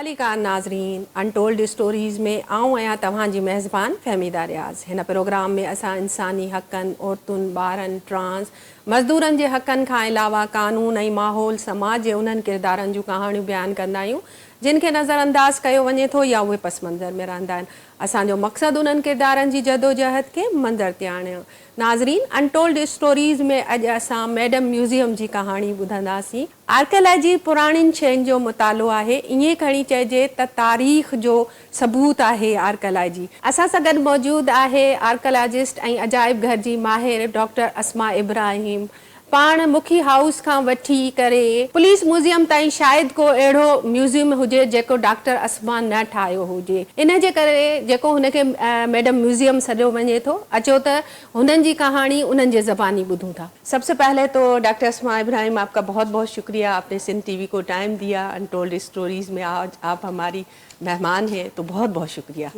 अस्सलामुअलैकुम नाज़रीन, untold stories में आऊं आहियां तव्हांजी मेज़बान फ़हमीदा रियाज़। हिन प्रोग्राम में असां इंसानी हक़नि, औरतुनि, ॿारनि, ट्रांस मज़दूरनि जे हक़नि खां अलावा कानून ऐं माहौल समाज जे उन्हनि किरदारनि जूं कहाणियूं बयानु कंदा आहियूं जिन खे नज़रअंदाज़ कयो वञे थो या उहे पस मंज़र में रहंदा आहिनि। असांजो मक़सदु उन्हनि किरदारनि जी जदोजहद खे मंज़र ते आणियो। नाज़रीन, अनटोल्ड स्टोरीज़ में अॼु असां मैडम म्यूज़ियम जी कहाणी ॿुधंदासीं। आर्कियोलॉजी पुराणियुनि शयुनि जो मुतालो आहे, ईअं खणी चइजे त तारीख़ जो सबूत आहे आर्कियोलॉजी। असां सां गॾु मौजूदु आहे आर्कियोलॉजिस्ट ऐं अजाइब घर जी माहिर डॉक्टर अस्मा इब्राहिम। पाण मुखी हाउस खां वठी करे पुलिस म्यूज़ियम ताईं शायदि को अहिड़ो म्यूज़ियम हुजे जेको डॉक्टर अस्मा न ठाहियो हुजे। इन जे करे जेको हुनखे मैडम म्यूज़ियम सॾियो वञे थो, अचो त हुननि जी कहाणी उन्हनि जे ज़बानी ॿुधूं था। सबसे पहले तो डॉक्टर अस्मा इब्राहिम, आपका बहुत बहुत शुक्रिया, आपने सिंध टीवी को टाइम दिया। अनटोल्ड स्टोरीज़ में आज आप हमारी मेहमान हैं, तो बहुत बहुत शुक्रिया।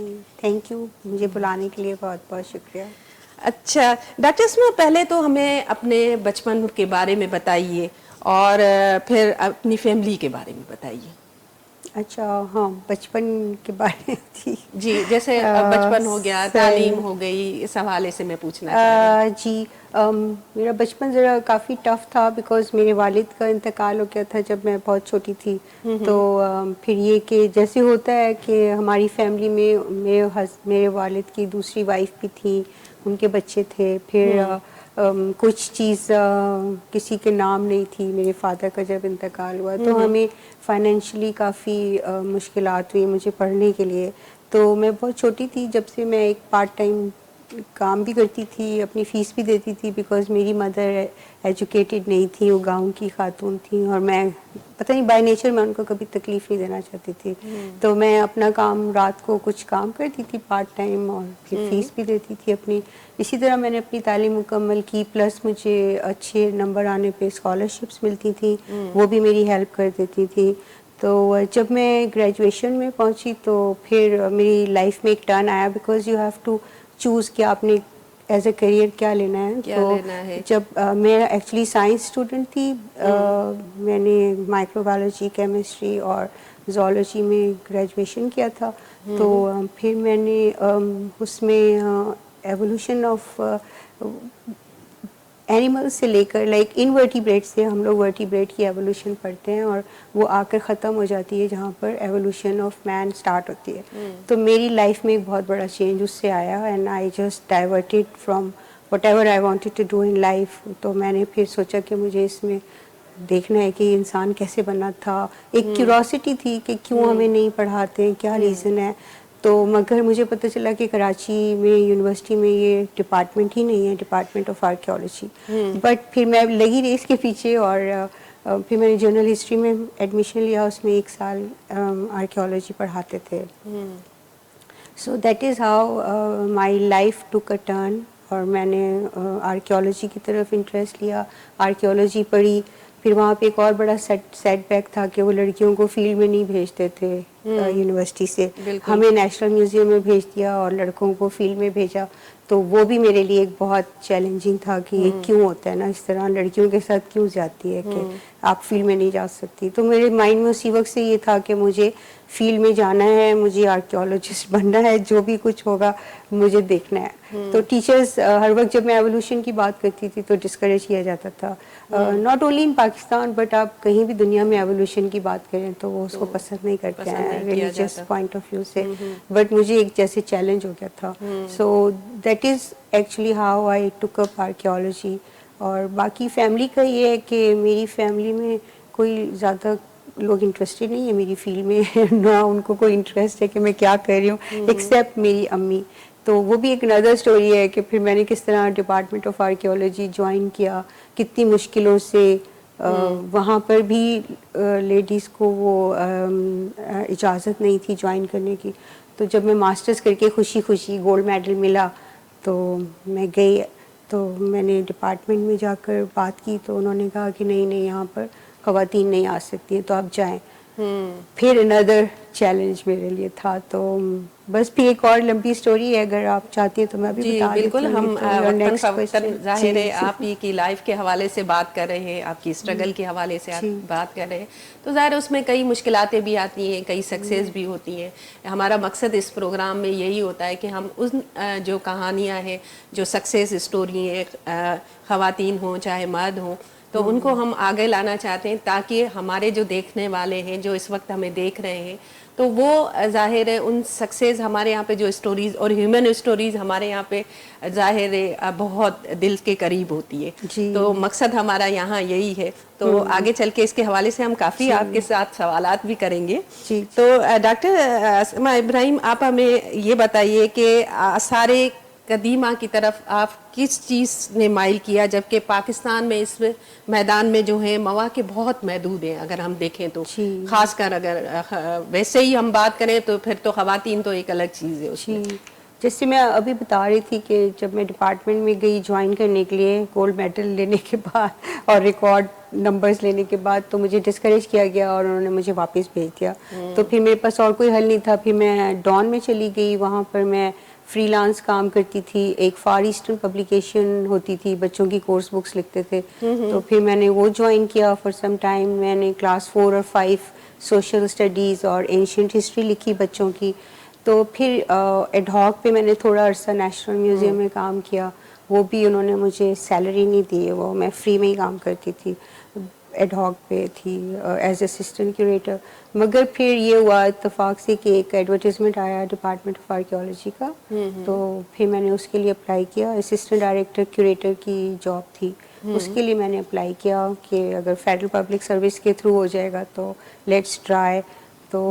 थैंक यू, मुझे बुलाने के लिए बहुत बहुत शुक्रिया। अच्छा डॉक्टर अस्मा, पहले तो हमें अपने बचपन के बारे में बताइए और फिर अपनी फैमिली के बारे में बताइए। अच्छा, हाँ, बचपन के बारे में थी जी, जैसे बचपन हो गया, तालीम हो गई, इस हवाले से मैं पूछना चाह रही जी, मेरा बचपन ज़रा काफ़ी टफ़ था बिकॉज़ मेरे वालिद का इंतकाल हो गया था जब मैं बहुत छोटी थी। तो फिर ये कि जैसे होता है कि हमारी फैमिली में मेरे वालिद की दूसरी वाइफ भी थी, उनके बच्चे थे। फिर कुछ चीज़ किसी के नाम नहीं थी। मेरे फादर का जब इंतकाल हुआ तो हमें फाइनेंशियली काफ़ी मुश्किलात हुई मुझे पढ़ने के लिए। तो मैं बहुत छोटी थी जब से मैं एक पार्ट टाइम काम भी करती थी, अपनी फ़ीस भी देती थी बिकॉज़ मेरी मदर एजुकेटेड नहीं थी, वो गांव की खातून थी और मैं पता नहीं बाय नेचर मैं उनको कभी तकलीफ़ नहीं देना चाहती थी। तो मैं अपना काम रात को कुछ काम करती थी पार्ट टाइम और फिर फ़ीस भी देती थी अपनी। इसी तरह मैंने अपनी तालीम मुकम्मल की, प्लस मुझे अच्छे नंबर आने पे स्कॉलरशिप्स मिलती थी, वो भी मेरी हेल्प कर देती थी। तो जब मैं ग्रेजुएशन में पहुंची तो फिर मेरी लाइफ में एक टर्न आया because you have to choose कि आपने एज ए करियर क्या लेना है। लेना है। जब मैं एक्चुअली साइंस स्टूडेंट थी, मैंने माइक्रोबायोलॉजी, केमिस्ट्री और ज़ूलॉजी में ग्रेजुएशन किया था। तो फिर मैंने उसमें एवोल्यूशन ऑफ एनिमल्स से लेकर लाइक इनवर्टिब्रेट से हम लोग वर्टिब्रेट की एवोल्यूशन पढ़ते हैं और वो आकर ख़त्म हो जाती है जहाँ पर एवोल्यूशन ऑफ मैन स्टार्ट होती है। तो मेरी लाइफ में एक बहुत बड़ा चेंज उससे आया and I just diverted from whatever I wanted to do in life. तो मैंने फिर सोचा कि मुझे इसमें देखना है कि इंसान कैसे बना था। एक क्यूरोसिटी थी कि क्यों हमें नहीं पढ़ाते हैं, क्या रीज़न है। तो मगर मुझे पता चला कि कराची में यूनिवर्सिटी में ये डिपार्टमेंट ही नहीं है, डिपार्टमेंट ऑफ आर्कियोलॉजी। बट फिर मैं लगी रही इसके पीछे और फिर मैंने जर्नल हिस्ट्री में एडमिशन लिया, उसमें 1 साल आर्कियोलॉजी पढ़ाते थे। So that is how my life took a turn और मैंने आर्कियोलॉजी की तरफ इंटरेस्ट लिया, आर्कियोलॉजी पढ़ी। फिर वहाँ पे एक और बड़ा सेटबैक था कि वो लड़कियों को फील्ड में नहीं भेजते थे यूनिवर्सिटी से, हमें नेशनल म्यूज़ियम में भेज दिया और लड़कों को फील्ड में भेजा। तो वो भी मेरे लिए एक बहुत चैलेंजिंग था कि ये क्यों होता है ना, इस तरह लड़कियों के साथ क्यों जाती है कि आप फील्ड में नहीं जा सकती। तो मेरे माइंड में उसी वक्त से ये था कि मुझे फील्ड में जाना है, मुझे आर्कियोलॉजिस्ट बनना है, जो भी कुछ होगा मुझे देखना है। तो टीचर्स हर वक्त जब मैं एवोल्यूशन की बात करती थी तो डिस्करेज किया जाता था, not only in Pakistan but आप कहीं भी दुनिया में एवोल्यूशन की बात करें तो वो उसको पसंद नहीं करते हैं रिलीजियस पॉइंट ऑफ व्यू से। बट मुझे एक जैसे चैलेंज हो गया था। So that is actually how I took up archaeology. और बाकी फैमिली का ये है कि मेरी फैमिली में कोई ज़्यादा लोग इंटरेस्टेड नहीं है मेरी फील्ड में ना उनको कोई इंटरेस्ट है कि मैं क्या कर रही हूँ एक्सेप्ट मेरी अम्मी। तो वो भी एक नदर स्टोरी है कि फिर मैंने किस तरह डिपार्टमेंट ऑफ आर्कियोलॉजी ज्वाइन किया, कितनी मुश्किलों से वहाँ पर भी लेडीज़ को वो इजाज़त नहीं थी ज्वाइन करने की। तो जब मैं मास्टर्स करके खुशी खुशी गोल्ड मेडल मिला तो मैं गई, तो मैंने डिपार्टमेंट में जाकर बात की तो उन्होंने कहा कि नहीं नहीं यहाँ पर ख़वातीन नहीं आ सकती हैं तो आप जाएं। फिर अनदर चैलेंज मेरे लिए था। तो बस फिर एक और लंबी स्टोरी है, अगर आप चाहती हैं तो मैं भी जी बता बिल्कुल, देती हूँ। हम तो नेक्स्ट वक्तन क्वेश्चन ज़ाहिर है आप ही की लाइफ के हवाले से बात कर रहे हैं, आपकी स्ट्रगल के हवाले से आप जी। बात कर रहे हैं, तो ज़ाहिर है उसमें कई मुश्किलातें भी आती हैं, कई सक्सेस भी होती हैं। हमारा मकसद इस प्रोग्राम में यही होता है कि हम उन जो कहानियाँ हैं, जो सक्सेस स्टोरी हैं, ख़वातीन हों चाहे मर्द हों, तो उनको हम आगे लाना चाहते हैं, ताकि हमारे जो देखने वाले हैं, जो इस वक्त हमें देख रहे हैं, तो वो ज़ाहिर है उन सक्सेस हमारे यहाँ पे जो स्टोरीज़ और ह्यूमन स्टोरीज़ हमारे यहाँ पे ज़ाहिर है बहुत दिल के करीब होती है। जी। तो मकसद हमारा यहाँ यही है। तो आगे चल के इसके हवाले से हम काफ़ी आपके साथ सवालात भी करेंगे। जी। तो डॉक्टर अस्मा इब्राहिम, आप हमें ये बताइए कि सारे कदीमा की तरफ आप किस चीज़ ने माइल किया, जबकि पाकिस्तान में इस मैदान में जो है मौक़े बहुत महदूद हैं अगर हम देखें तो, ख़ासकर अगर वैसे ही हम बात करें तो फिर तो ख़वातीन तो एक अलग चीज़ है उसमें। जी, जैसे मैं अभी बता रही थी कि जब मैं डिपार्टमेंट में गई ज्वाइन करने के लिए गोल्ड मेडल लेने के बाद और रिकॉर्ड नंबर्स लेने के बाद, तो मुझे डिस्करेज किया गया और उन्होंने मुझे वापस भेज दिया। तो फिर मेरे पास और कोई हल नहीं था, फिर मैं डॉन में चली गई। वहाँ पर मैं फ्रीलांस काम करती थी, एक फार ईस्टर्न पब्लिकेशन होती थी, बच्चों की कोर्स बुक्स लिखते थे। तो फिर मैंने वो ज्वाइन किया फॉर सम टाइम। मैंने क्लास 4 और 5 सोशल स्टडीज़ और एंशिएंट हिस्ट्री लिखी बच्चों की। तो फिर एडहॉक पे मैंने थोड़ा अरसा नेशनल म्यूज़ियम में काम किया, वो भी उन्होंने मुझे सैलरी नहीं दी, वो मैं फ्री में ही काम करती थी, एडहॉक पे थी एज असिस्टेंट क्यूरेटर। मगर फिर ये हुआ इत्तेफाक से कि एक एडवर्टीज़मेंट आया डिपार्टमेंट ऑफ आर्कियोलॉजी का, तो फिर मैंने उसके लिए अप्लाई किया। असिस्टेंट डायरेक्टर क्यूरेटर की जॉब थी, उसके लिए मैंने अप्लाई किया कि अगर फेडरल पब्लिक सर्विस के थ्रू हो जाएगा तो लेट्स ट्राई। तो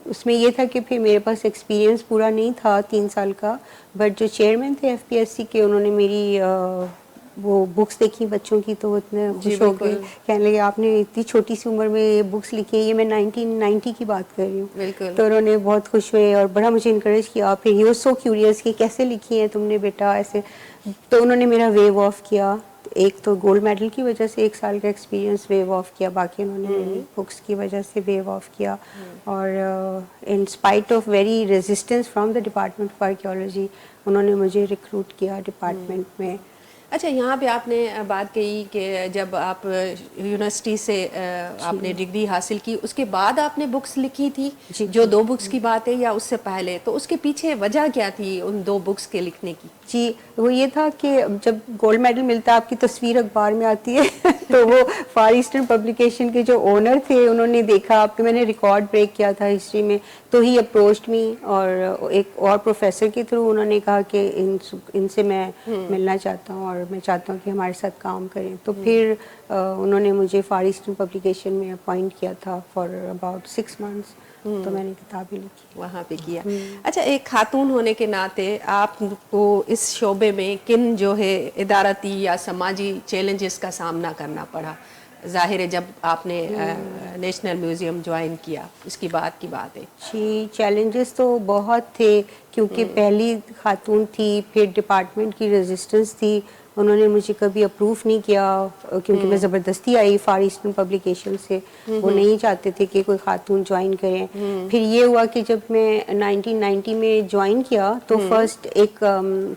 उसमें ये था कि फिर मेरे पास एक्सपीरियंस पूरा नहीं था 3 साल का, बट जो चेयरमैन थे एफपीएससी के, उन्होंने मेरी वो बुक्स देखी बच्चों की, तो इतने खुश हो गए, कहने लगे आपने इतनी छोटी सी उम्र में ये बुक्स लिखी है। ये मैं 1990 की बात कर रही हूँ। तो उन्होंने बहुत खुश हुए और बड़ा मुझे इनकरेज किया। फिर ही वाज सो क्यूरियस कि कैसे लिखी है तुमने बेटा ऐसे। तो उन्होंने मेरा वेव ऑफ किया। एक तो गोल्ड मेडल की वजह से 1 साल का एक्सपीरियंस वेव ऑफ किया, बाकी उन्होंने मेरी बुक्स की वजह से वेव ऑफ किया। और in spite of very resistance from the department of archaeology, उन्होंने मुझे रिक्रूट किया डिपार्टमेंट में। अच्छा, यहाँ पे आपने बात कही कि जब आप यूनिवर्सिटी से आपने डिग्री हासिल की, उसके बाद आपने बुक्स लिखी थी, जो 2 बुक्स की बात है, या उससे पहले? तो उसके पीछे वजह क्या थी उन 2 बुक्स के लिखने की? जी, वो ये था कि जब गोल्ड मेडल मिलता है आपकी तस्वीर अखबार में आती है तो वो फार ईस्टर्न पब्लिकेशन के जो ओनर थे, उन्होंने देखा कि मैंने रिकॉर्ड ब्रेक किया था हिस्ट्री में, तो ही अप्रोच्ड मी। और एक और प्रोफेसर के थ्रू उन्होंने कहा कि इनसे मैं मिलना चाहता हूँ और मैं चाहता हूँ कि हमारे साथ काम करें। तो फिर उन्होंने मुझे फार ईस्टर्न पब्लिकेशन में अपॉइंट किया था फॉर अबाउट 6 मंथ्स। तो मैंने किताबें लिखी, वहाँ पे किया। अच्छा, एक खातून होने के नाते आपको इस शोबे में किन जो है इदारती या समाजी चैलेंजेस का सामना करना पड़ा? ज़ाहिर है जब आपने नेशनल म्यूज़ियम ज्वाइन किया, इसकी बात की बात है। जी, चैलेंजेस तो बहुत थे, क्योंकि पहली खातून थी, फिर डिपार्टमेंट की रेजिस्टेंस थी, उन्होंने मुझे कभी अप्रूव नहीं किया, क्योंकि मैं ज़बरदस्ती आई फार ईस्टर्न पब्लिकेशन से। वो नहीं चाहते थे कि कोई खातून ज्वाइन करें। फिर ये हुआ कि जब मैं 1990 में ज्वाइन किया, तो फर्स्ट एक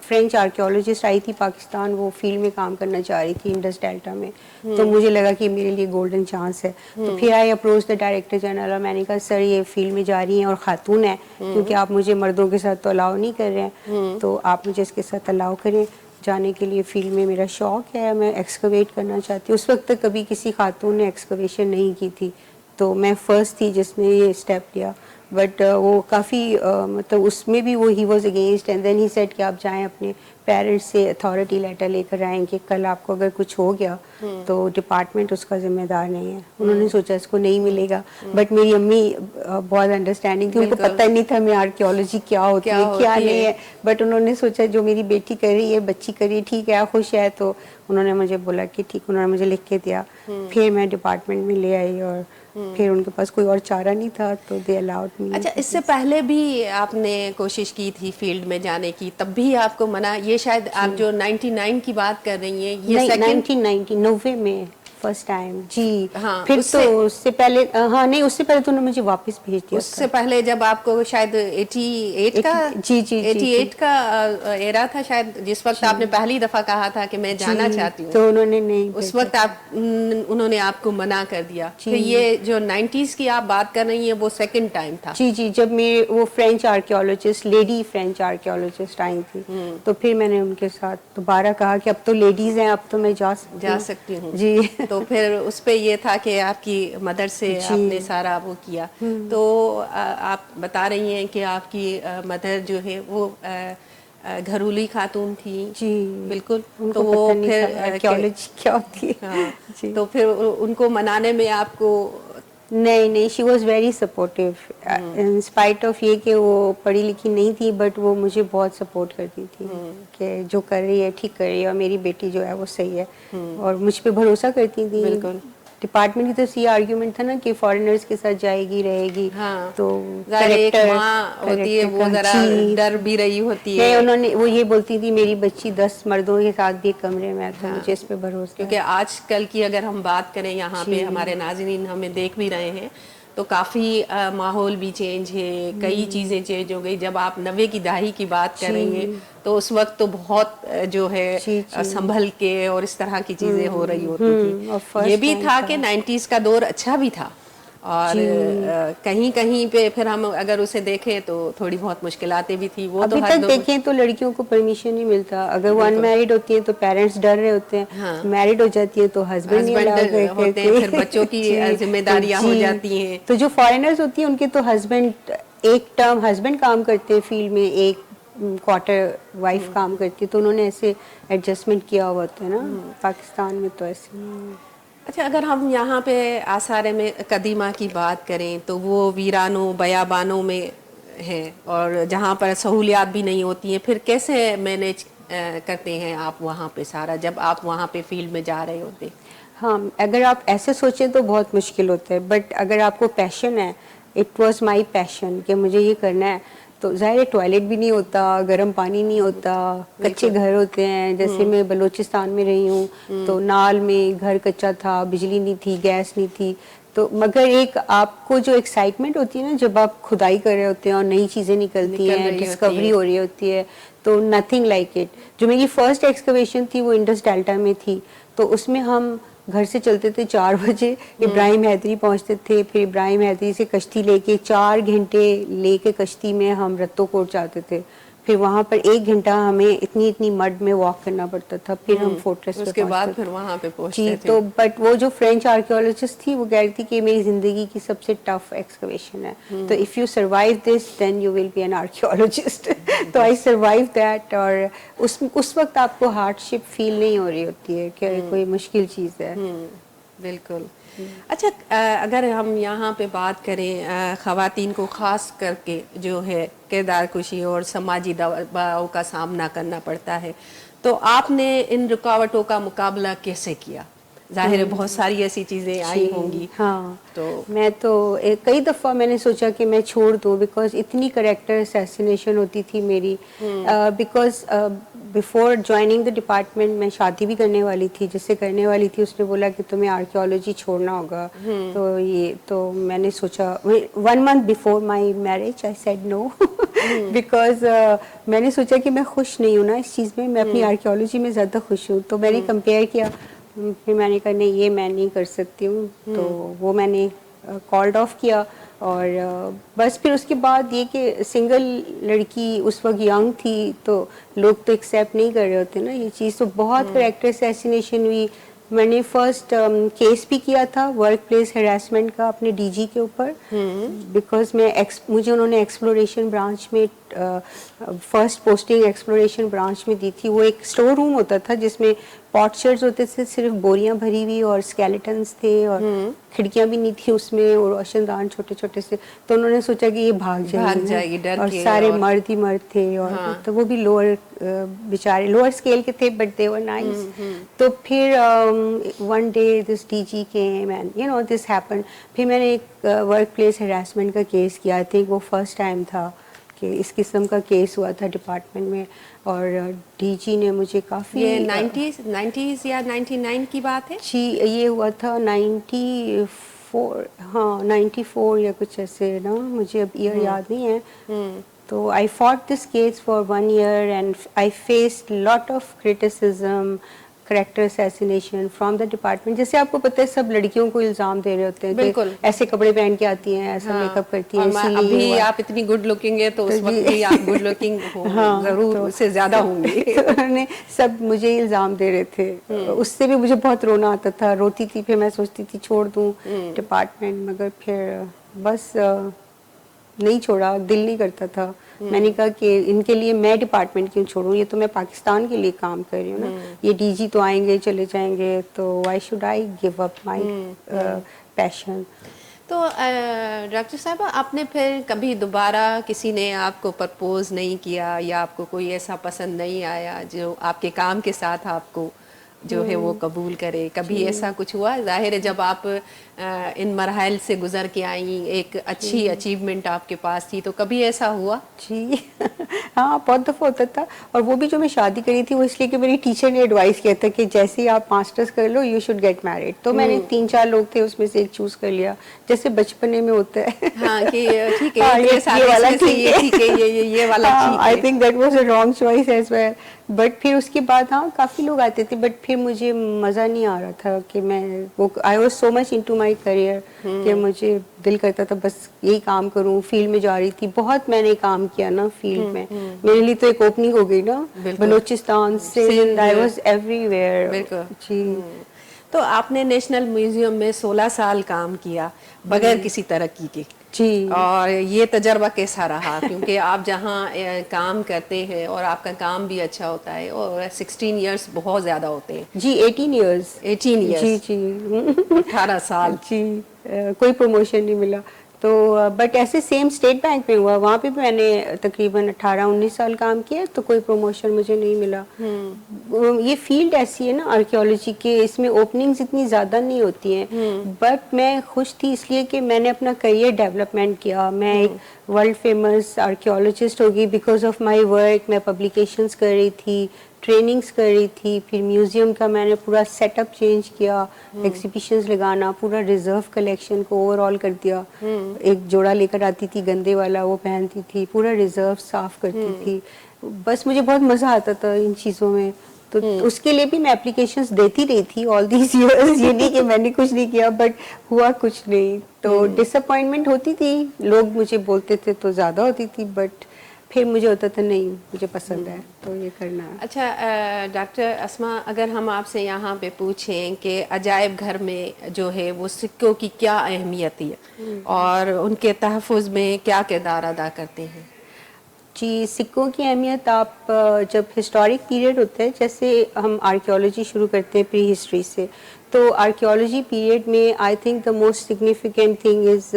फ्रेंच आर्कियोलॉजिस्ट आई थी पाकिस्तान, वो फील्ड में काम करना चाह रही थी इंडस डेल्टा में। तो मुझे लगा कि मेरे लिए गोल्डन चांस है। तो फिर I approach the director general और मैंने कहा सर ये फील्ड में जा रही हैं और खातून है, क्योंकि आप मुझे मर्दों के साथ तो अलाउ नहीं कर रहे हैं, तो आप मुझे इसके साथ अलाउ करें जाने के लिए। फील्ड में मेरा शौक है, मैं एक्सकवेट करना चाहती हूँ। उस वक्त तक कभी किसी खातून ने एक्सकवेशन नहीं की थी, तो मैं फर्स्ट थी जिसने ये स्टेप लिया। बट वो काफ़ी मतलब उसमें भी वो ही was against, and then he said कि आप जाएं अपने पेरेंट्स से अथॉरिटी लेटर लेकर आएँ कि कल आपको अगर कुछ हो गया तो डिपार्टमेंट उसका जिम्मेदार नहीं है। उन्होंने सोचा इसको नहीं मिलेगा, बट मेरी अम्मी बहुत अंडरस्टैंडिंग थी, उनको पता ही नहीं था मैं आर्कियोलॉजी क्या होती है क्या नहीं है, बट उन्होंने सोचा जो मेरी बेटी कर रही है, बच्ची कर रही है, ठीक है खुश है, तो उन्होंने मुझे बोला कि ठीक। उन्होंने मुझे लिख के दिया, फिर मैं डिपार्टमेंट में ले आई और फिर उनके पास कोई और चारा नहीं था, तो दे अलाउड मी। अच्छा, इससे पहले भी आपने कोशिश की थी फील्ड में जाने की, तब भी आपको मना? ये शायद आप जो 99 की बात कर रही हैं, ये नहीं, 1990 90 में फर्स्ट टाइम जी। हाँ, फिर तो उससे पहले हाँ नहीं, उससे पहले तो उन्होंने मुझे वापस भेज दिया। उससे पहले जब आपको शायद 88 का जी जी 88 का एरा था शायद, जिस वक्त आपने पहली दफा कहा था कि मैं जाना चाहती हूँ, तो उन्होंने नहीं उस भेजा। वक्त आप उन्होंने आपको मना कर दिया। फिर ये जो 90s की आप बात कर रही हैं वो सेकंड टाइम था। जी जी, जब मैं वो French archaeologist, lady French archaeologist आई थी, तो फिर मैंने उनके साथ दोबारा कहा कि अब तो लेडीज हैं, अब तो मैं जा सकती हूँ जी। तो फिर उस पे ये था कि आपकी मदर से आपने सारा वो किया। तो आप बता रही हैं कि आपकी मदर जो है वो घरेलू खातून थी। जी बिल्कुल। उनको तो वो पता नहीं फिर था आर्कियोलॉजी क्या होती है। हाँ, जी तो फिर उनको मनाने में आपको नहीं नहीं, she was very supportive in spite of ये कि वो पढ़ी लिखी नहीं थी, बट वो मुझे बहुत सपोर्ट करती थी कि जो कर रही है ठीक कर रही है और मेरी बेटी जो है वो सही है, और मुझ पे भरोसा करती थी। बिल्कुल। डिपार्टमेंट की तरफ से ये आर्ग्यूमेंट था ना कि फॉरेनर्स के साथ जाएगी रहेगी। हाँ, तो एक माँ होती है वो जरा डर भी रही होती है। नहीं, उन्होंने वो ये बोलती थी मेरी बच्ची 10 मर्दों के साथ भी एक कमरे में है, तो मुझे इस पे भरोसा है। क्योंकि आजकल की अगर हम बात करें यहाँ पे हमारे नाज़रीन हमें देख भी रहे हैं, तो काफ़ी माहौल भी चेंज है, कई चीज़ें चेंज हो गई। जब आप 90 की दहाई की बात कर रही हैं तो उस वक्त तो बहुत जो है संभल के और इस तरह की चीज़ें हो रही होती थी। ये भी था कि 90s का दौर अच्छा भी था, और कहीं कहीं पे फिर हम अगर उसे देखें तो थोड़ी बहुत मुश्किलातें भी थी। वो अभी तो तक देखें तो लड़कियों को परमिशन नहीं मिलता। अगर वो अनमैरिड होती है तो पेरेंट्स डर रहे होते हैं, हाँ। मैरिड हो जाती है तो हस्बैंड नहीं अलाउ होते हैं, फिर बच्चों की जिम्मेदारियां हो जाती हैं। तो जो फॉरेनर्स होती हैं उनके तो हस्बैंड एक टर्म हस्बैंड काम करते हैं फील्ड में, एक क्वार्टर वाइफ काम करती है, तो उन्होंने ऐसे एडजस्टमेंट किया हुआ होता है ना। पाकिस्तान में तो ऐसे नहीं। अच्छा, अगर हम यहाँ पे आसार में कदीमा की बात करें तो वो वीरानों बयाबानों में है, और जहाँ पर सहूलियात भी नहीं होती हैं, फिर कैसे मैनेज करते हैं आप वहाँ पे सारा, जब आप वहाँ पे फील्ड में जा रहे होते? हाँ, अगर आप ऐसे सोचें तो बहुत मुश्किल होता है, बट अगर आपको पैशन है, इट वाज माय पैशन कि मुझे ये करना है, तो ज़ाहिर है टॉयलेट भी नहीं होता, गर्म पानी नहीं होता, कच्चे घर होते हैं। जैसे मैं बलूचिस्तान में रही हूँ तो नाल में घर कच्चा था, बिजली नहीं थी, गैस नहीं थी। तो मगर एक आपको जो एक्साइटमेंट होती है ना जब आप खुदाई कर रहे होते हैं और नई चीज़ें निकलती हैं, डिस्कवरी हो रही होती है, तो नथिंग लाइक इट। जो मेरी फर्स्ट एक्सकवेशन थी वो इंडस डेल्टा में थी, तो उसमें हम घर से चलते थे 4 बजे, इब्राहिम हैदरी पहुंचते थे, फिर इब्राहिम हैदरी से कश्ती लेके 4 घंटे लेके कश्ती में हम रत्तो कोट जाते थे। फिर वहाँ पर 1 घंटा हमें इतनी मड में वॉक करना पड़ता था, फिर हम फोर्ट्रेस पे उसके बाद फिर वहाँ पे पहुँचते थे। तो बट वो जो फ्रेंच आर्कियोलॉजिस्ट थी वो कह रही थी कि मेरी जिंदगी की सबसे टफ एक्सकवेशन है, तो if you survive this then you will be an archaeologist. तो आई सर्वाइव दैट, और उस वक्त आपको हार्डशिप फील नहीं हो रही होती है कि कोई मुश्किल चीज़ है। बिल्कुल। अच्छा, अगर हम यहाँ पे बात करें ख़वातीन को ख़ास करके जो है किरदार कुशी और समाजी दबाव का सामना करना पड़ता है, तो आपने इन रुकावटों का मुकाबला कैसे किया? ज़ाहिर है बहुत सारी ऐसी चीज़ें आई होंगी। हाँ, तो मैं तो कई दफ़ा मैंने सोचा कि मैं छोड़ दूँ, बिकॉज इतनी करेक्टर असैसिनेशन होती थी मेरी। Because before joining the department मैं शादी भी करने वाली थी, जिससे करने वाली थी उसने बोला कि तुम्हें आर्कियोलॉजी छोड़ना होगा। तो मैंने सोचा 1 month before my marriage I said no, because मैंने सोचा कि मैं खुश नहीं हूँ ना इस चीज़ में, मैं अपनी आर्कियोलॉजी में ज़्यादा खुश हूँ। तो मैंने कंपेयर किया, फिर मैंने कहा नहीं ये मैं नहीं कर सकती हूँ, तो वो मैंने कॉल्ड ऑफ किया। और बस फिर उसके बाद ये कि सिंगल लड़की उस वक्त यंग थी, तो लोग तो एक्सेप्ट नहीं कर रहे होते ना ये चीज़। तो बहुत कैरेक्टर असैसिनेशन हुई। मैंने फर्स्ट केस भी किया था वर्क प्लेस हैरेसमेंट का अपने डीजी के ऊपर, बिकॉज मुझे उन्होंने एक्सप्लोरेशन ब्रांच में फर्स्ट पोस्टिंग एक्सप्लोरेशन ब्रांच में दी थी। वो एक स्टोर रूम होता था जिसमें पॉटशर्स होते थे, सिर्फ बोरियां भरी हुई, और स्केलेटन्स थे, और खिड़कियां भी नहीं थी उसमें, और रोशनदान छोटे छोटे से। तो उन्होंने सोचा कि ये भाग जाएगी डर और के, सारे मर्द ही मर्द थे, और तो वो भी लोअर बेचारे लोअर स्केल के थे, बट दे वर नाइस। तो फिर one day this DG came and you know this happened. फिर मैंने एक वर्क प्लेस हैरेसमेंट का केस किया, आई थिंक वो फर्स्ट टाइम था। کہ اس قسم کا کیس ہوا تھا ڈپارٹمنٹ میں اور ڈی جی نے مجھے کافی یہ 90s یا 99 کی بات ہے؟ جی یہ ہوا تھا 94 ہاں 94 یا کچھ ایسے نا مجھے اب ایئر یاد نہیں ہے. تو I fought this case for 1 year and I faced lot of criticism, character assassination from the department. جیسے آپ کو پتہ ہے سب لڑکیوں کو الزام دے رہے ہوتے ہیں کہ ایسے کپڑے پہن کے آتی ہیں, ایسا میک اپ کرتی ہیں, اسی لیے ابھی آپ اتنی گڈ لکنگ ہے تو اس وقت بھی آپ گڈ لکنگ ضرور اس سے زیادہ ہوں گی. سب مجھے الزام دے رہے تھے. اس سے بھی مجھے بہت رونا آتا تھا, روتی تھی, پھر میں سوچتی تھی چھوڑ دوں ڈپارٹمنٹ, مگر پھر بس نہیں چھوڑا, دل نہیں کرتا تھا. میں نے کہا کہ ان کے لیے میں ڈپارٹمنٹ کیوں چھوڑوں, یہ تو میں پاکستان کے لیے کام کر رہی ہوں نا. یہ ڈی جی تو آئیں گے چلے جائیں گے, تو why should I give up my passion. تو ڈاکٹر صاحبہ آپ نے پھر کبھی دوبارہ کسی نے آپ کو پرپوز نہیں کیا یا آپ کو کوئی ایسا پسند نہیں آیا جو آپ کے کام کے ساتھ آپ کو جو ہے وہ قبول کرے؟ کبھی ایسا کچھ ہوا؟ ظاہر ہے جب آپ ان مراحل سے گزر کے آئیں, ایک اچھی اچیومنٹ آپ کے پاس تھی, تو کبھی ایسا ہوا؟ جی ہاں بہت دفعہ ہوتا تھا. اور وہ بھی جو میں شادی کری تھی وہ اس لیے کہ میری ٹیچر نے ایڈوائز کیا تھا کہ جیسے ہی آپ ماسٹرز کر لو یو شوڈ گیٹ میرڈ. تو میں نے 3-4 لوگ تھے اس میں سے ایک چوز کر لیا, جیسے بچپنے میں ہوتا ہے. ہاں کہ ٹھیک ہے یہ والا ٹھیک ہے, یہ والا ٹھیک ہے. I think that was a wrong choice as well. But پھر اس کے بعد ہاں کافی لوگ آتے تھے, بٹ پھر مجھے مزہ نہیں آ رہا تھا کہ میں وہ I was so much into my career کہ مجھے دل کرتا تھا بس یہی کام کروں. فیلڈ میں جا رہی تھی, بہت میں نے کام کیا نا فیلڈ میں. میرے لیے تو ایک اوپننگ ہو گئی نا, Balochistan Sindh, I was everywhere. جی تو آپ نے نیشنل میوزیم میں 16 سال کام کیا بغیر کسی ترقی کے. جی اور یہ تجربہ کیسا رہا؟ کیونکہ آپ جہاں کام کرتے ہیں اور آپ کا کام بھی اچھا ہوتا ہے, اور 16 ایئرس بہت زیادہ ہوتے ہیں. جی 18 ایئرس. جی جی 18 سال. جی کوئی پروموشن نہیں ملا. تو بٹ ایسے سیم اسٹیٹ بینک میں ہوا, وہاں پہ بھی میں نے تقریباً 18-19 سال کام کیا, تو کوئی پروموشن مجھے نہیں ملا. یہ فیلڈ ایسی ہے نا آرکیولوجی کے, اس میں اوپننگز اتنی زیادہ نہیں ہوتی ہیں. بٹ میں خوش تھی اس لیے کہ میں نے اپنا کریئر ڈیولپمنٹ کیا. میں ایک ورلڈ فیمس آرکیولوجسٹ ہوگی بیکاز آف مائی ورک. میں پبلیکیشنز کر رہی تھی, ٹریننگز کر رہی تھی, پھر میوزیم کا میں نے پورا سیٹ اپ چینج کیا, ایگزیبیشنز لگانا, پورا ریزرو کلیکشن کو اوور آل کر دیا. ایک جوڑا لے کر آتی تھی گندے والا, وہ پہنتی تھی, پورا ریزرو صاف کرتی تھی. بس مجھے بہت مزہ آتا تھا ان چیزوں میں. تو اس کے لیے بھی میں اپلیکیشنز دیتی رہی تھی آل دیز ایئرز. یہ نہیں کہ میں نے کچھ نہیں کیا, بٹ ہوا کچھ نہیں. تو ڈس اپوائنٹمنٹ ہوتی تھی, لوگ مجھے بولتے تھے تو زیادہ ہوتی تھی, بٹ پھر مجھے ہوتا تھا نہیں مجھے پسند ہے تو یہ کرنا ہے. اچھا ڈاکٹر اسما, اگر ہم آپ سے یہاں پہ پوچھیں کہ عجائب گھر میں جو ہے وہ سکوں کی کیا اہمیت ہے اور ان کے تحفظ میں کیا کردار ادا کرتے ہیں؟ جی سکوں کی اہمیت, آپ جب ہسٹورک پیریڈ ہوتا ہے, جیسے ہم آرکیولوجی شروع کرتے ہیں پری ہسٹری سے, تو آرکیولوجی پیریڈ میں I think the most significant thing is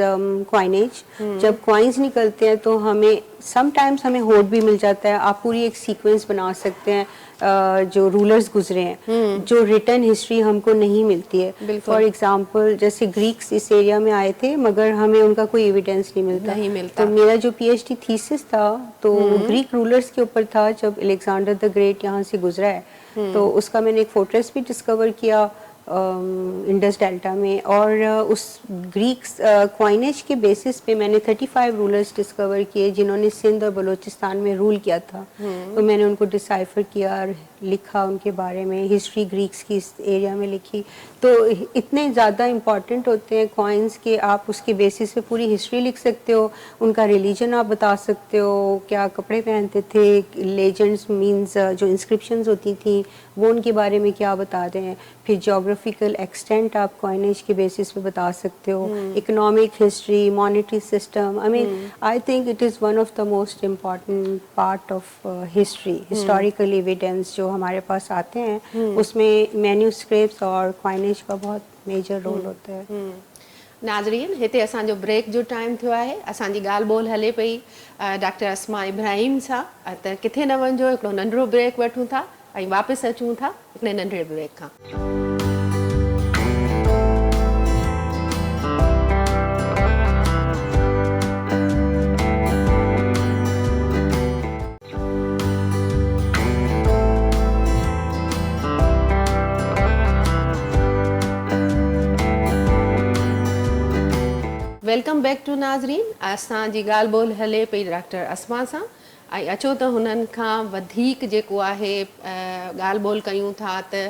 coinage. جب کوائنز نکلتے ہیں تو ہمیں سم ٹائمز ہمیں ہوڈ بھی مل جاتا ہے. آپ پوری ایک سیکوینس بنا سکتے ہیں جو رولرز گزرے ہیں, جو ریٹن ہسٹری ہم کو نہیں ملتی ہے. فار ایگزامپل جیسے گریکس اس ایریا میں آئے تھے مگر ہمیں ان کا کوئی ایویڈینس نہیں ملتا. تو میرا جو پی ایچ ڈی تھیسس تھا تو گریک رولرز کے اوپر تھا جب الیگزینڈر دا گریٹ یہاں سے گزرا ہے. تو اس کا میں نے ایک فورٹریس بھی ڈسکور کیا انڈس ڈیلٹا میں, اور اس گریکس کوائنیج کے بیسس پہ میں نے 35 رولرز ڈسکور کیے جنہوں نے سندھ اور بلوچستان میں رول کیا تھا. تو میں نے ان کو ڈسائفر کیا, لکھا ان کے بارے میں, ہسٹری گریکس کی اس ایریا میں لکھی. تو اتنے زیادہ امپورٹنٹ ہوتے ہیں کوائنز کے, آپ اس کے بیسس پہ پوری ہسٹری لکھ سکتے ہو, ان کا ریلیجن آپ بتا سکتے ہو, کیا کپڑے پہنتے تھے, لیجنڈس مینز جو انسکرپشنز ہوتی تھیں وہ ان کے بارے میں کیا بتا رہے ہیں, پھر جیوگرافیکل ایکسٹینٹ آپ کوائنیج کے بیسس پہ بتا سکتے ہو, economic history, monetary system. I think it is one of the most important part of history. Historical evidence جو ہمارے پاس آتے ہیں اس میں مینیوسکرپٹس اور کوائنیج کا بہت میجر رول ہوتا ہے. नाज़रीन, हिते असांजो ब्रेक जो टाइम थियो आहे. असांजी ॻाल्हि ॿोल हले पई डॉक्टर अस्मा इब्राहिम सां. त किथे न वञिजो, हिकिड़ो नंढिड़ो ब्रेक वठूं था ऐं वापसि अचूं था हिकिड़े नंढिड़े ब्रेक खां. वेलकम बैक टू नाज़रीन। असांजी ॻाल्हि ॿोल हले पई डॉक्टर अस्मा सां ऐं अचो त हुननि खां वधीक जेको आहे ॻाल्हि ॿोल कयूं था त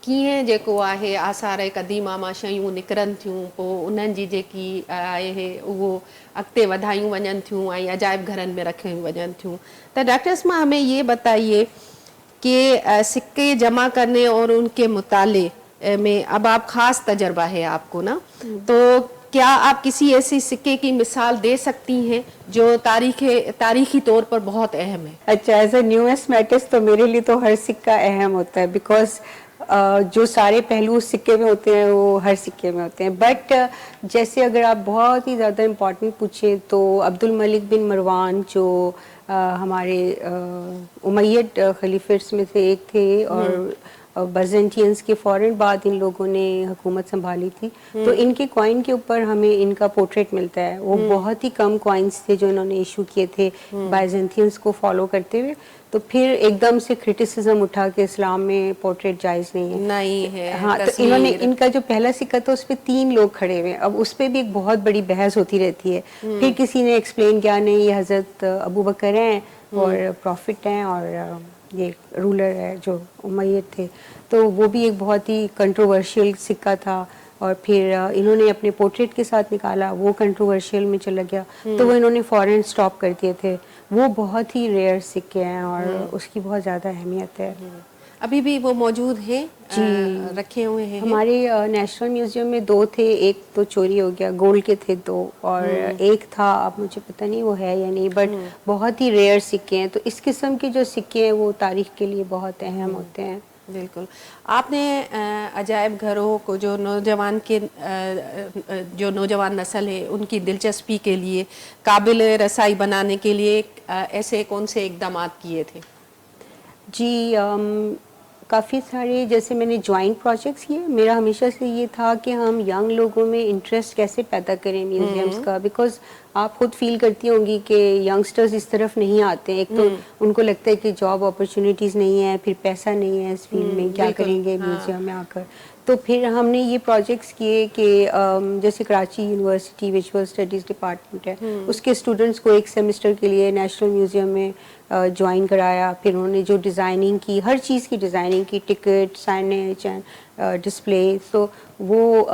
कीअं जेको आहे आसार क़दीमा मां शयूं निकिरनि थियूं, पोइ उन्हनि जी जेकी आहे उहो अॻिते वधायूं वञनि थियूं ऐं अजायब घरनि में रखियूं वञनि थियूं। त डॉक्टर अस्मा, हमें ये बताइए कि सिक्के जमा करने और उनके मुताले में अब आप ख़ास तजर्बा है आपको ना, तो क्या आप किसी ऐसी सिक्के की मिसाल दे सकती हैं जो तारीखी तौर पर बहुत अहम है? अच्छा, एज ए न्यूमिस्मेटिस्ट तो मेरे लिए तो हर सिक्का अहम होता है, बिकॉज जो सारे पहलू उस सिक्के में होते हैं वो हर सिक्के में होते हैं। बट जैसे अगर आप बहुत ही ज़्यादा इम्पोर्टेंट पूछें तो अब्दुल मलिक बिन मरवान जो हमारे उमैयद खलीफेट्स में से एक थे और बजेंटियंस के फौरन बाद इन लोगों ने हुकूमत संभाली थी, तो इनके कॉइन के ऊपर हमें इनका पोर्ट्रेट मिलता है। वो बहुत ही कम कॉइन्स थे जो इन्होंने इशू किए थे बाइजेंटियंस को फॉलो करते हुए। तो फिर एकदम से क्रिटिसिज्म उठा कि इस्लाम में पोर्ट्रेट जायज़ नहीं है। हाँ, तो इन्होंने इनका जो पहला सिक्का था उस पर 3 लोग खड़े हुए, अब उस पर भी एक बहुत बड़ी बहस होती रहती है। फिर किसी ने एक्सप्लेन किया नहीं, ये हज़रत अबू बकर हैं और प्रॉफिट हैं और ये रूलर है जो उमैयद थे। तो वो भी एक बहुत ही कंट्रोवर्शियल सिक्का था। और फिर इन्होंने अपने पोर्ट्रेट के साथ निकाला, वो कंट्रोवर्शियल में चला गया, तो वो इन्होंने फौरन स्टॉप कर दिए थे। वो बहुत ही रेयर सिक्के हैं और उसकी बहुत ज़्यादा अहमियत है। अभी भी वो मौजूद हैं जी, रखे हुए हैं हमारे नेशनल म्यूजियम में 2 थे, एक तो चोरी हो गया, गोल्ड के थे 2 और एक था, अब मुझे पता नहीं वो है या नहीं, बट बहुत ही रेयर सिक्के हैं। तो इस किस्म के जो सिक्के हैं वो तारीख के लिए बहुत अहम होते हैं। बिल्कुल। आपने अजायब घरों को जो नौजवान नस्ल है उनकी दिलचस्पी के लिए काबिल रसाई बनाने के लिए ऐसे कौन से इक़दामात किए थे? जी, काफ़ी सारे, जैसे मैंने जॉइंट प्रोजेक्ट्स किए। मेरा हमेशा से ये था कि हम यंग लोगों में इंटरेस्ट कैसे पैदा करें म्यूजियम्स का, बिकॉज आप खुद फील करती होंगी कि यंगस्टर्स इस तरफ नहीं आते हैं। एक तो उनको लगता है कि जॉब अपॉर्चुनिटीज़ नहीं है, फिर पैसा नहीं है इस फील्ड में, क्या करेंगे म्यूजियम में आकर। तो फिर हमने ये प्रोजेक्ट्स किए कि जैसे Karachi university visual studies department है, उसके स्टूडेंट्स को एक सेमेस्टर के लिए नेशनल म्यूज़ियम में ज्वाइन कराया। फिर उन्होंने जो डिज़ाइनिंग की, हर चीज़ की डिज़ाइनिंग की, टिकट, साइनेज एंड डिस्प्ले, तो वो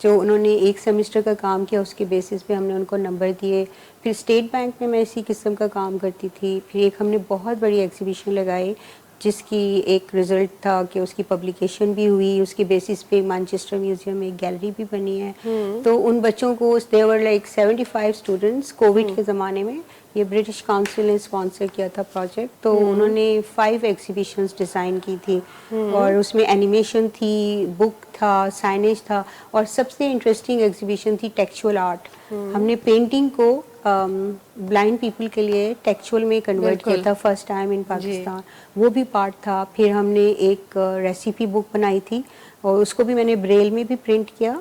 जो उन्होंने एक सेमेस्टर का काम किया उसके बेसिस पे हमने उनको नंबर दिए। फिर स्टेट बैंक में मैं इसी किस्म का काम करती थी। फिर एक हमने बहुत बड़ी एग्जीबिशन लगाई जिसकी एक रिज़ल्ट था कि उसकी पब्लिकेशन भी हुई, उसके बेसिस पे मैनचेस्टर म्यूज़ियम में एक गैलरी भी बनी है। तो उन बच्चों को, दे वर लाइक 75 स्टूडेंट्स, कोविड के ज़माने में ये ब्रिटिश काउंसिल ने स्पॉन्सर किया था प्रोजेक्ट। तो उन्होंने 5 एग्जीबिशंस डिज़ाइन की थी और उसमें एनिमेशन थी, बुक था, साइनेज था और सबसे इंटरेस्टिंग एग्जीबिशन थी टेक्सचुअल आर्ट। हमने पेंटिंग को ब्लाइंड पीपल के लिए टेक्सचुअल में कन्वर्ट किया था फर्स्ट टाइम इन पाकिस्तान, वो भी पार्ट था। फिर हमने एक रेसिपी बुक बनाई थी और उसको भी मैंने ब्रेल में भी प्रिंट किया।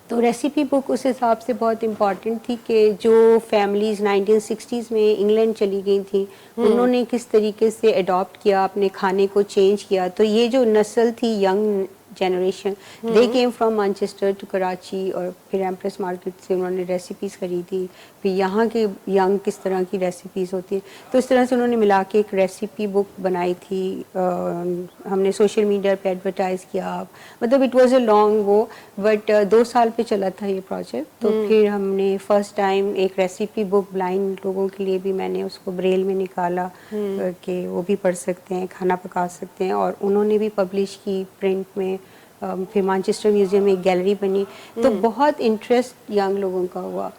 तो रेसिपी बुक उस हिसाब से बहुत इम्पॉर्टेंट थी कि जो फैमिलीज़ 1960s में इंग्लैंड चली गई थी, उन्होंने किस तरीके से अडॉप्ट किया, अपने खाने को चेंज किया। तो ये जो नस्ल थी, young generation, they came from Manchester to Karachi और फिर एम्प्रेस मार्केट से उन्होंने रेसिपीज़ खरीदी। फिर यहाँ के यंग किस तरह की रेसिपीज़ होती है, तो इस तरह से उन्होंने मिला के एक रेसिपी बुक बनाई थी। हमने सोशल मीडिया पे एडवर्टाइज़ किया, मतलब इट वाज अ लॉन्ग वो, बट 2 साल पे चला था ये प्रोजेक्ट। तो फिर हमने फर्स्ट टाइम एक रेसिपी बुक ब्लाइंड लोगों के लिए भी मैंने उसको ब्रेल में निकाला कि वो भी पढ़ सकते हैं, खाना पका सकते हैं, और उन्होंने भी पब्लिश की प्रिंट में। फिर मैनचेस्टर म्यूज़ियम में एक गैलरी बनी। तो बहुत इंटरेस्ट यंग लोगों का हुआ।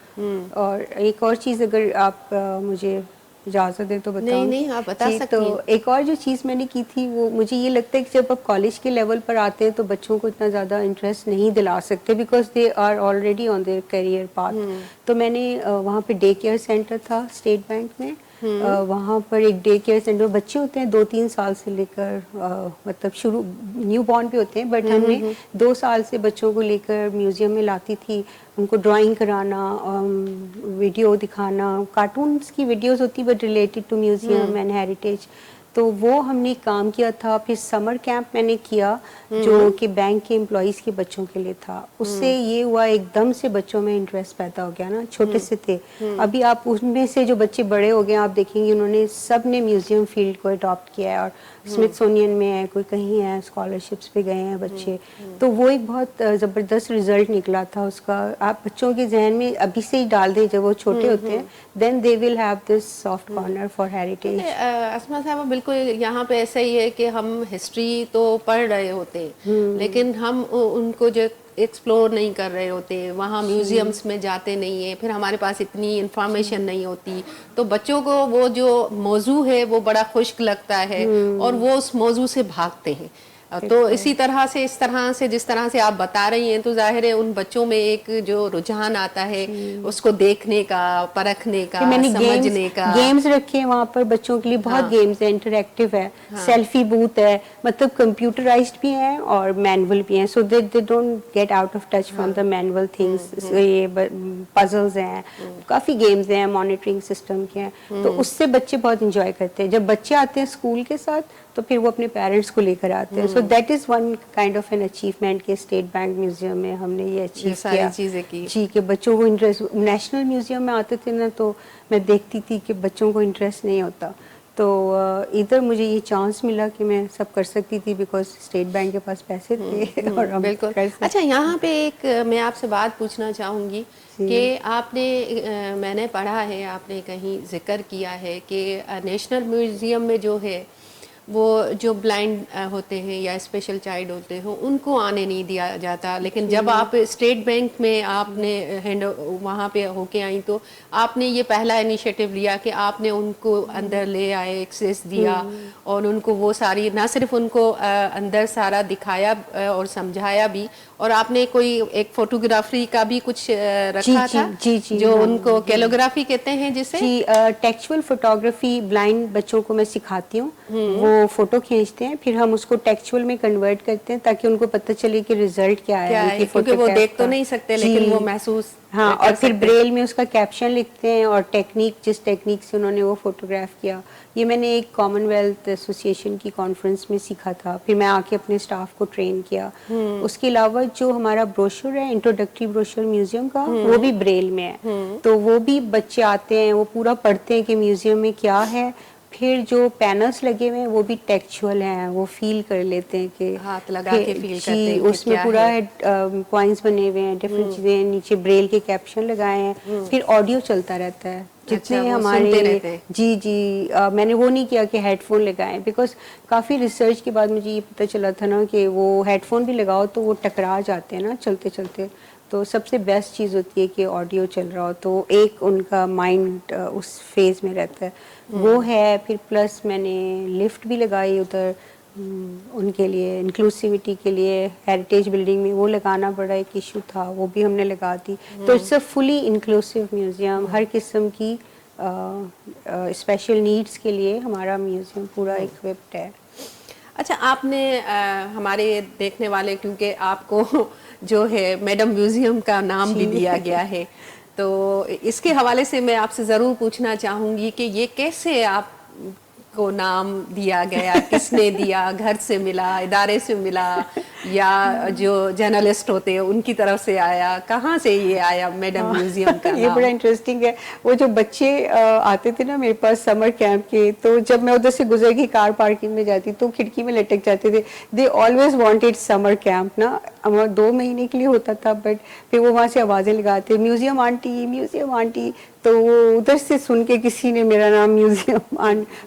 और एक और चीज़ अगर आप मुझे इजाज़त दें तो बताऊं? नहीं, आप बता सकती हैं। तो एक और जो चीज़ मैंने की थी, वो मुझे ये लगता है कि जब आप कॉलेज के लेवल पर आते हैं तो बच्चों को इतना ज़्यादा इंटरेस्ट नहीं दिला सकते, because they are already on their career path. तो मैंने वहाँ पे डे केयर सेंटर था स्टेट बैंक में, वहाँ पर एक डे केयर सेंटर, बच्चे होते हैं 2-3 साल से लेकर मतलब शुरू न्यू बॉर्न भी होते हैं, बट हमने 2 साल से बच्चों को लेकर म्यूज़ियम में लाती थी, उनको ड्राइंग कराना, वीडियो दिखाना, कार्टून्स की वीडियोस होती but related to museum and heritage. تو وہ ہم نے کام کیا تھا. پھر سمر کیمپ میں نے کیا جو کہ بینک کے امپلائیز کے بچوں کے لیے تھا. اس سے یہ ہوا ایک دم سے بچوں میں انٹرسٹ پیدا ہو گیا نا, چھوٹے سے تھے. ابھی آپ ان میں سے جو بچے بڑے ہو گئے آپ دیکھیں گے انہوں نے سب نے میوزیم فیلڈ کو اڈاپٹ کیا ہے, اور اسمتھسونین میں ہے, کوئی کہیں ہے, اسکالرشپس پہ گئے ہیں بچے. تو وہ ایک بہت زبردست رزلٹ نکلا تھا اس کا. آپ بچوں کے ذہن میں ابھی سے ہی ڈال دیں جب وہ چھوٹے ہوتے ہیں, then they will have this soft corner for heritage. Asma صاحبہ بالکل یہاں پہ ایسا ہی ہے کہ ہم ہسٹری تو پڑھ رہے ہوتے ہیں لیکن ہم ان کو جو ایکسپلور نہیں کر رہے ہوتے, وہاں میوزیمس میں جاتے نہیں ہیں, پھر ہمارے پاس اتنی انفارمیشن نہیں ہوتی, تو بچوں کو وہ جو موضوع ہے وہ بڑا خشک لگتا ہے اور وہ اس موضوع سے بھاگتے ہیں. تو اسی طرح سے اس طرح سے جس طرح سے آپ بتا رہی ہیں تو ظاہر ہے ان بچوں میں ایک جو رجحان آتا ہے اس کو دیکھنے کا, پرکھنے کا, میں نے سمجھنے کا. گیمز رکھے ہیں وہاں پر بچوں کے لیے, بہت گیمز ہیں, انٹریکٹیو ہے, سیلفی بوتھ ہے, مطلب کمپیوٹرائزڈ بھی ہیں اور مینول بھی ہیں, so they don't get out of touch from the manual things. یہ پزلز ہیں, کافی گیمز ہیں, مانیٹرنگ سسٹم کے ہیں, تو اس سے بچے بہت انجوائے کرتے ہیں. جب بچے آتے ہیں اسکول کے ساتھ تو پھر وہ اپنے پیرنٹس کو لے کر آتے ہیں. So that is one kind of an achievement کہ اسٹیٹ بینک میوزیم میں ہم نے یہ اچیو کیا چیزیں کی. جی, کہ بچوں کو انٹرسٹ. نیشنل میوزیم میں آتے تھے نا تو میں دیکھتی تھی کہ بچوں کو انٹرسٹ نہیں ہوتا, تو ادھر مجھے یہ چانس ملا کہ میں سب کر سکتی تھی بیکاز اسٹیٹ بینک کے پاس پیسے تھے اور ہم بالکل. کر سکتے. اچھا یہاں پہ ایک میں آپ سے بات پوچھنا چاہوں گی کہ آپ نے, میں نے پڑھا ہے, آپ نے کہیں ذکر کیا ہے کہ نیشنل میوزیم میں جو ہے وہ جو بلائنڈ ہوتے ہیں یا اسپیشل چائلڈ ہوتے ہیں ان کو آنے نہیں دیا جاتا, لیکن جب آپ اسٹیٹ بینک میں آپ نے وہاں پہ ہو کے آئیں تو آپ نے یہ پہلا انیشیٹو لیا کہ آپ نے ان کو اندر لے آئے, ایکسیس دیا اور ان کو وہ ساری, نہ صرف ان کو اندر سارا دکھایا اور سمجھایا بھی, اور آپ نے کوئی ایک فوٹوگرافی کا بھی کچھ رکھا تھا جو ان کو کیلوگرافی کہتے ہیں جسے. جی, ٹیکسچوئل فوٹوگرافی بلائنڈ بچوں کو میں سکھاتی ہوں. وہ فوٹو کھینچتے ہیں, پھر ہم اس کو ٹیکسچوئل میں کنورٹ کرتے ہیں تاکہ ان کو پتہ چلے کہ ریزلٹ کیا ہے, کیونکہ وہ دیکھ تو نہیں سکتے لیکن وہ محسوس. ہاں, اور پھر بریل میں اس کا کیپشن لکھتے ہیں اور ٹیکنیک, جس ٹیکنیک سے انہوں نے وہ فوٹوگراف کیا. یہ میں نے ایک کامن ویلتھ ایسوسیشن کی کانفرنس میں سیکھا تھا, پھر میں آ کے اپنے اسٹاف کو ٹرین کیا. اس کے علاوہ جو ہمارا بروشر ہے, انٹروڈکٹری بروشر میوزیم کا, وہ بھی بریل میں ہے. تو وہ بھی بچے آتے ہیں, وہ پورا پڑھتے ہیں کہ میوزیم میں کیا ہے. پھر جو پینلز لگے ہوئے ہیں وہ بھی ٹیکچوئل ہیں, وہ فیل کر لیتے ہیں کہ ہاتھ لگا کے فیل کرتے ہیں جی, اس میں پورا پوائنٹس بنے ہوئے ہیں, ڈفرینٹ چیزیں, نیچے بریل کے کیپشن لگائے ہیں. پھر آڈیو چلتا رہتا ہے جتنے ہمارے. جی جی, میں نے وہ نہیں کیا کہ ہیڈ فون لگائیں, بیکاز کافی ریسرچ کے بعد مجھے یہ پتہ چلا تھا نا کہ وہ ہیڈ فون بھی لگاؤ تو وہ ٹکرا جاتے ہیں نا چلتے چلتے. تو سب سے بیسٹ چیز ہوتی ہے کہ آڈیو چل رہا ہو, تو ایک ان کا مائنڈ اس فیز میں رہتا ہے. وہ ہے. پھر پلس میں نے لفٹ بھی لگائی ادھر ان کے لیے, انکلوسیوٹی کے لیے. ہیریٹیج بلڈنگ میں وہ لگانا بڑا ایک ایشو تھا, وہ بھی ہم نے لگا دی. تو it's a fully inclusive museum, ہر قسم کی اسپیشل نیڈس کے لیے ہمارا میوزیم پورا اکوپڈ ہے. اچھا, آپ نے ہمارے دیکھنے والے, کیونکہ آپ کو جو ہے میڈم میوزیم کا نام بھی دیا گیا ہے, تو اس کے حوالے سے میں آپ سے ضرور پوچھنا چاہوں گی کہ یہ کیسے آپ کو نام دیا گیا, کس نے دیا, گھر سے ملا, ادارے سے ملا, یا جو جرنلسٹ ہوتے ہیں ان کی طرف سے آیا, کہاں سے یہ آیا میڈم میوزیم کا نام؟ یہ بڑا انٹرسٹنگ ہے. وہ جو بچے آتے تھے نا میرے پاس سمر کیمپ کے, تو جب میں ادھر سے گزر کے کار پارکنگ میں جاتی تو کھڑکی میں لٹک جاتے تھے. They always wanted summer camp نا, 2 مہینے کے لیے ہوتا تھا, بٹ پھر وہ وہاں سے آوازیں لگاتے, میوزیم آنٹی, میوزیم آنٹی. تو وہ ادھر سے سن کے کسی نے میرا نام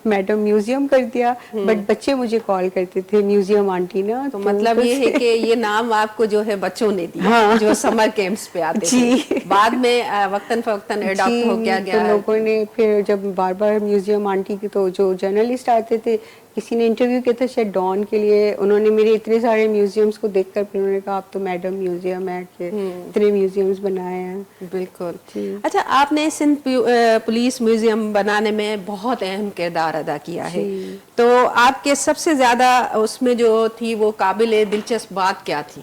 میڈم میوزیم کر دیا, بٹ بچے مجھے کال کرتے تھے میوزیم آنٹی نا. تو مطلب یہ ہے کہ یہ نام آپ کو جو ہے بچوں نے دیا جو سمر کیمپس پہ آتے تھے, بعد میں وقتاً فوقتاً اڈاپٹ ہو گیا. تو لوگوں نے پھر جب بار بار میوزیم آنٹی کی, تو جو جرنلسٹ آتے تھے, کسی نے انٹرویو کیا تھا شاید ڈان کے لیے, انہوں نے میرے اتنے سارے میوزیمس کو دیکھ کر پھر انہوں نے کہا آپ تو میڈم میوزیم ہے, کہ اتنے میوزیمس بنائے ہیں. بالکل. اچھا, آپ نے سندھ پولیس میوزیم بنانے میں بہت اہم کردار ادا کیا ہے, تو آپ کے سب سے زیادہ اس میں جو تھی وہ قابل دلچسپ بات کیا تھی؟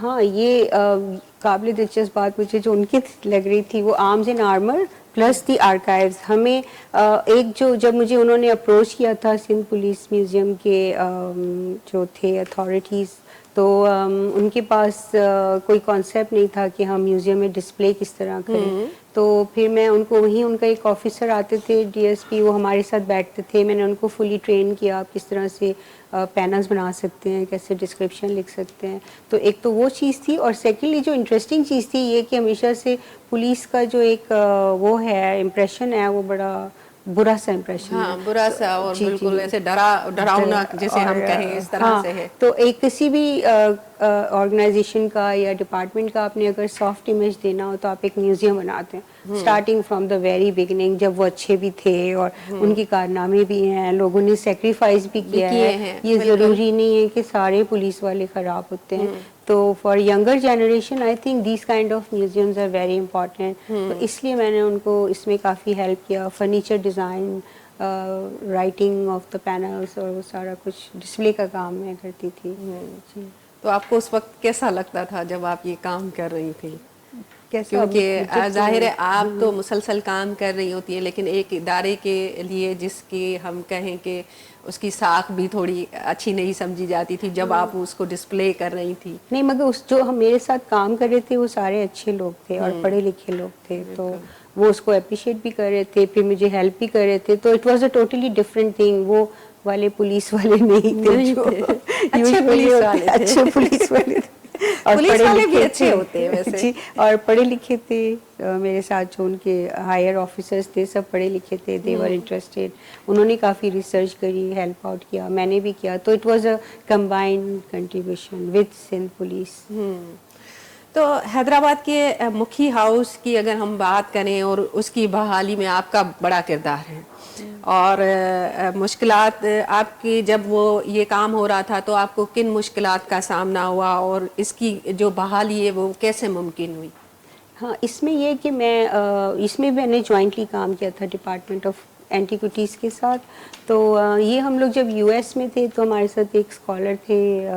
ہاں, یہ قابل دلچسپ بات مجھے جو ان کی لگ رہی تھی وہ arms and armour plus the archives. ہمیں ایک جب مجھے انہوں نے اپروچ کیا تھا سندھ پولیس میوزیم کے جو تھے اتھارٹیز, تو ان کے پاس کوئی کانسیپٹ نہیں تھا کہ ہم میوزیم میں ڈسپلے کس طرح کریں. تو پھر میں ان کو وہیں ان کا ایک آفیسر آتے تھے ڈی ایس پی, وہ ہمارے ساتھ بیٹھتے تھے. میں نے ان کو فلی ٹرین کیا آپ کس طرح سے پینلز بنا سکتے ہیں, کیسے ڈسکرپشن لکھ سکتے ہیں. تو ایک تو وہ چیز تھی, اور سیکنڈلی جو انٹرسٹنگ چیز تھی یہ کہ ہمیشہ سے پولیس کا جو ایک وہ ہے امپریشن ہے, وہ بڑا برا سا امپریشن ہے. ہاں, برا سا اور بالکل ایسے ڈراؤنا جسے ہم کہیں اس طرح سے ہے. تو ایک کسی بھی آرگنائزیشن کا یا ڈپارٹمنٹ کا آپ نے اگر سافٹ امیج دینا ہو تو آپ ایک میوزیم بناتے ہیں, starting from the very beginning, جب وہ اچھے بھی تھے اور ان کی کارنامے بھی ہیں, لوگوں نے سیکریفائز بھی کیا ہے. یہ ضروری نہیں ہے کہ سارے پولیس والے خراب ہوتے ہیں. تو for younger generation I think these kind of museums are very important. تو اس لیے میں نے ان کو اس میں کافی ہیلپ کیا. Furniture design, writing of the panels, اور وہ سارا کچھ ڈسپلے کا کام میں کرتی تھی. جی. تو آپ کو اس وقت کیسا لگتا تھا جب آپ یہ کام کر رہی تھیں؟ کیسا کیونکہ ظاہر ہے آپ تو مسلسل کام کر رہی ہوتی ہیں, لیکن ایک ادارے کے لیے جس کی ہم کہیں کہ اس کی ساکھ بھی تھوڑی اچھی نہیں سمجھی جاتی تھی جب آپ اس کو ڈسپلے کر رہی تھی. نہیں, مگر اس جو ہم میرے ساتھ کام کر رہے تھے وہ سارے اچھے لوگ تھے اور پڑھے لکھے لوگ تھے, تو وہ اس کو اپریشیٹ بھی کر رہے تھے, پھر مجھے ہیلپ بھی کر رہے تھے. تو it was a totally different thing. وہ والے پولیس والے نہیں تھے جو اچھے پولیس والے تھے. اچھے پولیس والے تھے اور پولیس پڑھے والے بھی لکھے اچھے ہوتے ہیں ویسے. جی, اور پڑھے لکھے تھے میرے ساتھ جو ان کے ہائر آفیسرس تھے, سب پڑھے لکھے تھے. دے ور انٹرسٹیڈ. انہوں نے کافی ریسرچ کری, ہیلپ آؤٹ کیا, میں نے بھی کیا. تو it was a combined contribution with Sindh police. تو حیدرآباد کے مکھی ہاؤس کی اگر ہم بات کریں, اور اس کی بحالی میں آپ کا بڑا کردار ہے, اور مشکلات آپ کی جب وہ یہ کام ہو رہا تھا تو آپ کو کن مشکلات کا سامنا ہوا, اور اس کی جو بحالی ہے وہ کیسے ممکن ہوئی؟ ہاں, اس میں یہ کہ اس میں میں نے جوائنٹلی کام کیا تھا ڈپارٹمنٹ آف اینٹیکوٹیز کے ساتھ. تو یہ ہم لوگ جب یو ایس میں تھے تو ہمارے ساتھ ایک اسکالر تھے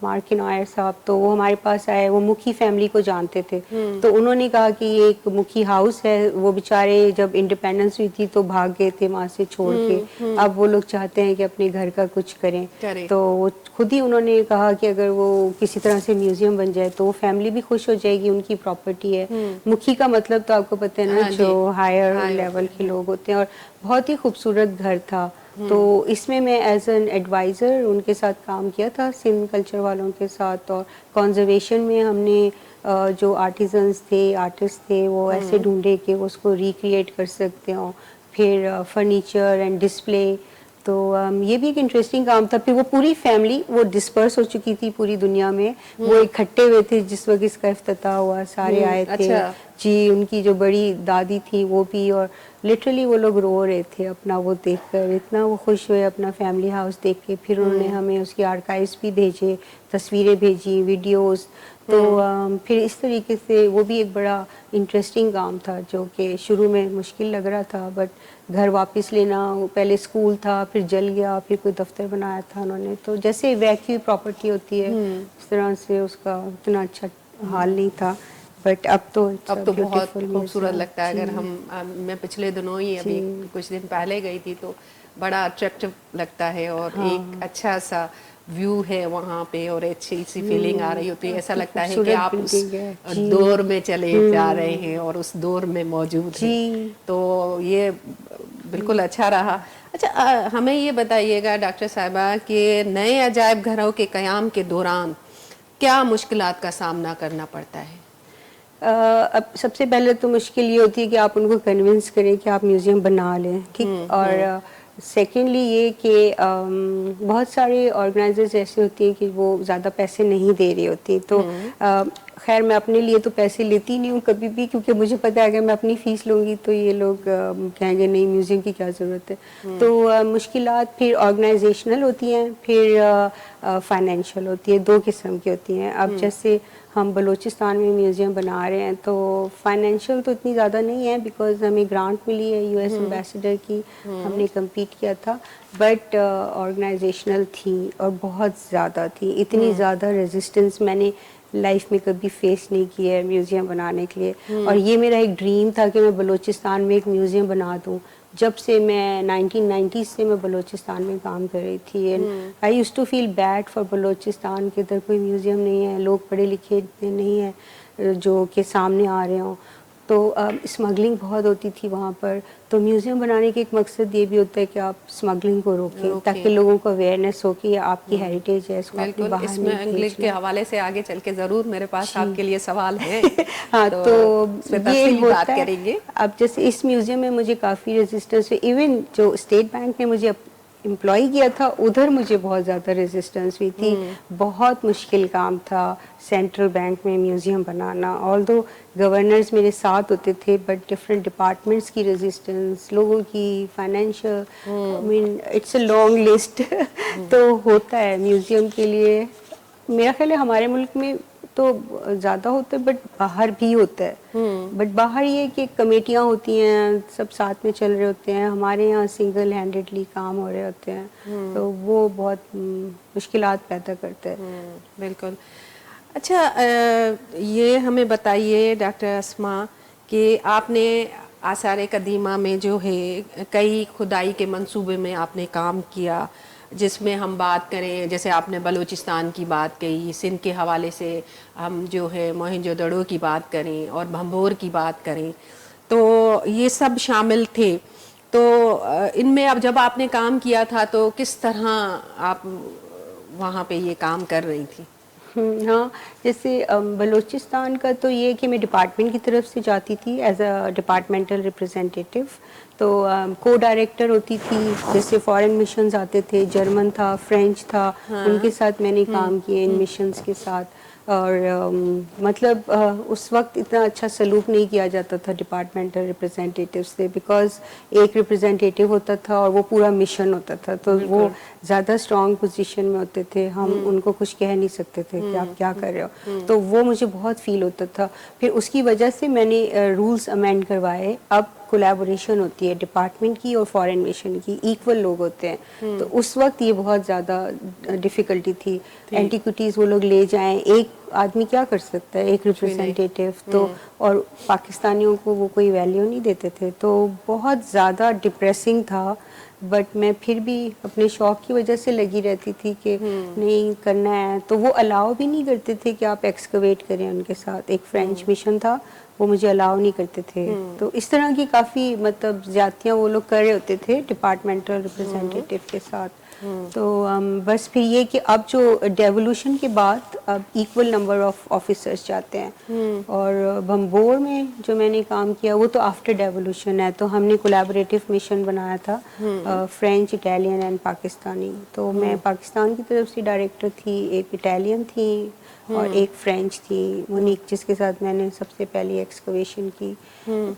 مارک نائر صاحب, تو وہ ہمارے پاس آئے. وہ مکھی فیملی کو جانتے تھے, تو انہوں نے کہا کہ یہ ایک مکھی ہاؤس ہے. وہ بیچارے جب انڈیپینڈنس ہوئی تھی تو بھاگ گئے تھے وہاں سے چھوڑ کے, اب وہ لوگ چاہتے ہیں کہ اپنے گھر کا کچھ کریں. تو وہ خود ہی انہوں نے کہا کہ اگر وہ کسی طرح سے میوزیم بن جائے تو وہ فیملی بھی خوش ہو جائے گی, ان کی پراپرٹی ہے. مکھی کا مطلب تو آپ کو پتہ ہے نا, جو ہائر لیول کے لوگ ہوتے ہیں, اور بہت ہی خوبصورت گھر تھا. تو اس میں ایز این ایڈوائزر ان کے ساتھ کام کیا تھا, سندھ کلچر والوں کے ساتھ. اور کنزرویشن میں ہم نے جو آرٹیزنس تھے, آرٹسٹ تھے, وہ ایسے ڈھونڈے کہ وہ اس کو ریکریٹ کر سکتے ہوں. پھر فرنیچر اینڈ ڈسپلے. تو یہ بھی ایک انٹرسٹنگ کام تھا. پھر وہ پوری فیملی وہ ڈسپرس ہو چکی تھی پوری دنیا میں, وہ اکٹھے ہوئے تھے جس وقت اس کا افتتاح ہوا, سارے آئے تھے. جی, ان کی جو بڑی دادی تھی وہ بھی, اور لٹرلی وہ لوگ رو رہے تھے اپنا وہ دیکھ کر, اتنا وہ خوش ہوئے اپنا فیملی ہاؤس دیکھ کے. پھر انہوں نے ہمیں اس کی آرکائیوز بھی بھیجے, تصویریں بھیجی, ویڈیوز. تو پھر اس طریقے سے وہ بھی ایک بڑا انٹرسٹنگ کام تھا, جو کہ شروع میں مشکل لگ رہا تھا. بٹ گھر واپس لینا, پہلے اسکول تھا, پھر جل گیا, پھر کوئی دفتر بنایا تھا انہوں نے. تو جیسے ویکیو پراپرٹی ہوتی ہے اس طرح سے اس کا اتنا اچھا حال نہیں تھا. بٹ اب تو بہت خوبصورت لگتا ہے. اگر میں پچھلے دنوں ہی ابھی کچھ دن پہلے گئی تھی تو بڑا اٹریکٹیو لگتا ہے, اور ایک اچھا سا ویو ہے وہاں پہ, اور اچھی سی فیلنگ آ رہی ہوتی ہے. ایسا لگتا ہے کہ آپ اس دور میں چلے جا رہے ہیں اور اس دور میں موجود ہیں. تو یہ بالکل اچھا رہا. اچھا, ہمیں یہ بتائیے گا ڈاکٹر صاحبہ کہ نئے عجائب گھروں کے قیام کے دوران کیا مشکلات کا سامنا کرنا پڑتا ہے؟ اب سب سے پہلے تو مشکل یہ ہوتی ہے کہ آپ ان کو کنونس کریں کہ آپ میوزیم بنا لیں, ٹھیک. اور سیکنڈلی یہ کہ بہت سارے آرگنائزرز ایسے ہوتی ہیں کہ وہ زیادہ پیسے نہیں دے رہی ہوتی. تو خیر میں اپنے لیے تو پیسے لیتی نہیں ہوں کبھی بھی, کیونکہ مجھے پتہ ہے اگر میں اپنی فیس لوں گی تو یہ لوگ کہیں گے نہیں میوزیم کی کیا ضرورت ہے. تو مشکلات پھر آرگنائزیشنل ہوتی ہیں, پھر فائنینشیل ہوتی ہے. دو قسم کی ہوتی ہیں. اب جیسے ہم بلوچستان میں میوزیم بنا رہے ہیں تو فائنینشیل تو اتنی زیادہ نہیں ہے, بیکاز ہمیں گرانٹ ملی ہے یو ایس ایمبیسڈر کی, ہم نے کمپیٹ کیا تھا. بٹ آرگنائزیشنل تھی اور بہت زیادہ تھی, اتنی زیادہ ریزسٹنس میں نے लाइफ में कभी फेस नहीं किया है म्यूज़ियम बनाने के लिए। और ये मेरा एक ड्रीम था कि मैं बलूचिस्तान में एक म्यूज़ियम बना दूँ। जब से मैं 1990 से मैं बलूचिस्तान में काम कर रही थी, and I used to feel bad for Balochistan कि इधर कोई म्यूज़ियम नहीं है, लोग पढ़े लिखे इतने नहीं हैं जो कि सामने आ रहे हों। तो स्मगलिंग बहुत होती थी वहाँ पर। तो म्यूज़ियम बनाने का एक मकसद ये भी होता है कि आप स्मगलिंग को रोकें, ताकि लोगों को अवेयरनेस हो कि ये आपकी हेरिटेज है, इसको आपने बिल्कुल, बाहर इसमें नहीं इंग्लिश के भेजना। हवाले से आगे चल के ज़रूर मेरे पास आपके लिए सवाल है। हाँ, तो इस पे ये तफसीली बात होता है। करेंगे। अब जैसे इस म्यूज़ियम में मुझे काफ़ी रेजिस्टेंस हुई, इवन जो स्टेट बैंक ने मुझे एम्प्लॉय किया था उधर मुझे बहुत ज़्यादा रेजिस्टेंस हुई थी। बहुत मुश्किल काम था सेंट्रल बैंक में म्यूज़ियम बनाना, ऑल्दो गवर्नर्स मेरे साथ होते थे, बट डिफरेंट डिपार्टमेंट्स की रेजिस्टेंस, लोगों की financial, I mean it's a long list. तो होता है म्यूज़ियम के लिए। मेरा ख्याल है हमारे मुल्क में तो ज़्यादा होता है, बट बाहर भी होता है। बट बाहर ये कि कमेटियाँ होती हैं, सब साथ में चल रहे होते हैं, हमारे यहाँ सिंगल हैंडेडली काम हो रहे होते हैं, तो वो बहुत मुश्किलात पैदा करता है। बिल्कुल। अच्छा, ये हमें बताइए डॉक्टर अस्मा कि आपने आसार कदीमा में जो है कई खुदाई के मंसूबे में आपने काम किया, जिसमें हम बात करें, जैसे आपने बलूचिस्तान की बात कही, सिंध के हवाले से हम जो है मोहनजोदड़ो की बात करें और भंबोर की बात करें, तो ये सब शामिल थे। तो इनमें अब जब आपने काम किया था तो किस तरह आप वहाँ पे ये काम कर रही थी? हाँ, जैसे बलूचिस्तान का तो ये कि मैं डिपार्टमेंट की तरफ से जाती थी एज अ डिपार्टमेंटल रिप्रेजेंटेटिव। तो को डायरेक्टर होती थी, जैसे फॉरेन मिशंस आते थे, जर्मन था, फ्रेंच था, उनके साथ मैंने काम किए इन मिशंस के साथ। और मतलब उस वक्त इतना अच्छा सलूक नहीं किया जाता था डिपार्टमेंटल रिप्रेजेंटेटिव से, बिकॉज एक रिप्रेजेंटेटिव होता था और वो पूरा मिशन होता था, तो वो ज़्यादा स्ट्रॉन्ग पोजीशन में होते थे, हम उनको कुछ कह नहीं सकते थे कि आप क्या कर रहे हो। तो वो मुझे बहुत फील होता था। फिर उसकी वजह से मैंने रूल्स अमेंड करवाए। अब कोलैबोरेशन होती है डिपार्टमेंट की और फॉरेन मिशन की, इक्वल लोग होते हैं। तो उस वक्त ये बहुत ज़्यादा डिफ़िकल्टी थी। एंटिक्विटीज़ वो लोग ले जाएं, एक आदमी क्या कर सकता है, एक रिप्रेजेंटेटिव तो, और पाकिस्तानियों को वो कोई वैल्यू नहीं देते थे, तो बहुत ज़्यादा डिप्रेसिंग था। बट मैं फिर भी अपने शौक़ की वजह से लगी रहती थी कि नहीं करना है। तो वो अलाउ भी नहीं करते थे कि आप एक्सकवेट करें उनके साथ। एक फ्रेंच मिशन था, वो मुझे अलाउ नहीं करते थे। तो इस तरह की काफ़ी मतलब ज़्यादतियाँ वो लोग कर रहे होते थे डिपार्टमेंटल रिप्रेजेंटेटिव के साथ। तो बस फिर ये कि अब जो डेवोल्यूशन के बाद अब इक्वल नंबर ऑफ ऑफिसर्स जाते हैं। और भंबोर में जो मैंने काम किया वो तो आफ्टर डेवोल्यूशन है, तो हमने कोलैबोरेटिव मिशन बनाया था, फ्रेंच, इटालियन एंड पाकिस्तानी। तो मैं पाकिस्तान की तरफ से डायरेक्टर थी, एक इटालियन थी और एक फ्रेंच थी, मोनिक, जिसके साथ मैंने सबसे पहली एक्सकवेशन की।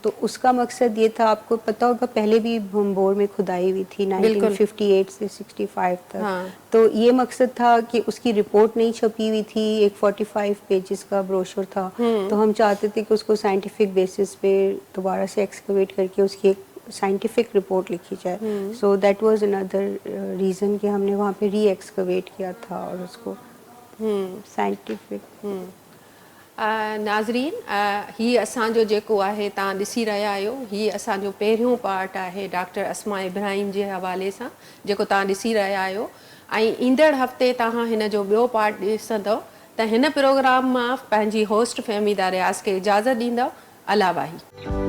तो उसका मकसद ये था, आपको पता होगा पहले भी भंबोर में खुदाई हुई थी 1958 से 65 तक। हाँ। तो ये मकसद था कि उसकी रिपोर्ट नहीं छपी हुई थी, एक 45 पेजेस का ब्रोशर था। तो हम चाहते थे कि उसको साइंटिफिक बेसिस पे दोबारा से एक्सकवेट करके उसकी एक साइंटिफिक रिपोर्ट लिखी जाए। So that was another reason कि हमने वहाँ पे री एक्सकवेट किया था और उसको साइंटिफिक। नाज़रीन, ही असांजो जेको आहे तव्हां ॾिसी रहिया आहियो, ही असांजो पहिरियों पार्ट आहे डॉक्टर अस्मा इब्राहिम जे हवाले सां, जेको तव्हां ॾिसी रहिया आहियो। ऐं ईंदड़ हफ़्ते तव्हां हिन जो ॿियो पार्ट ॾिसंदव। त हिन प्रोग्राम मां पंहिंजी होस्ट फ़हमीदा रियाज़ खे इजाज़त ॾींदव। अला वाही।